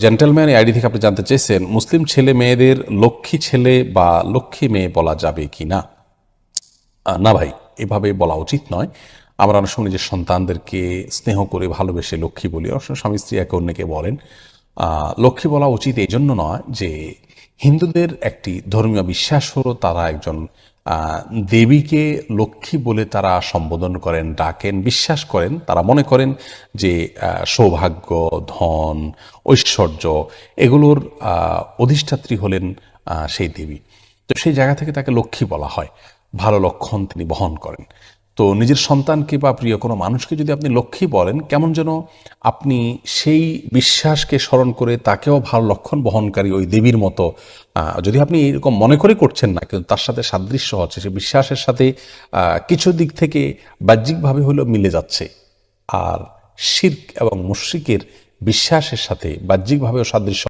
Gentleman ID থেকে আপনি জানতে চেয়েছেন, মুসলিম ছেলে মেয়েদের লক্ষ্মী ছেলে বা লক্ষ্মী মেয়ে বলা যাবে কি না? না ভাই, এভাবে বলা উচিত নয়। আমরা অনেক সময় নিজের সন্তানদেরকে স্নেহ করে ভালোবেসে লক্ষ্মী বলি, অনেক সময় স্বামী স্ত্রী একে অন্যকে বলেন। লক্ষ্মী বলা উচিত এই জন্য নয় যে হিন্দুদের একটি ধর্মীয় বিশ্বাস হলো তারা একজন দেবীকে লক্ষ্মী বলে তারা সম্বোধন করেন, ডাকেন, বিশ্বাস করেন। তারা মনে করেন যে সৌভাগ্য, ধন, ঐশ্বর্য এগুলোর অধিষ্ঠাত্রী হলেন সেই দেবী। তো সেই জায়গা থেকে তাকে লক্ষ্মী বলা হয়, ভালো লক্ষণ তিনি বহন করেন। তো নিজের সন্তানকে বা প্রিয় কোনো মানুষকে যদি আপনি লক্ষ্মী বলেন, কেমন যেন আপনি সেই বিশ্বাসকে স্মরণ করে তাকেও ভালো লক্ষণ বহনকারী ওই দেবীর মতো, যদি আপনি এরকম মনে করে করছেন না, কিন্তু তার সাথে সাদৃশ্য হচ্ছে, সে বিশ্বাসের সাথে কিছু দিক থেকে বাহ্যিকভাবে হলেও মিলে যাচ্ছে। আর শিরক এবং মুশরিকের বিশ্বাসের সাথে বাহ্যিকভাবেও সাদৃশ্য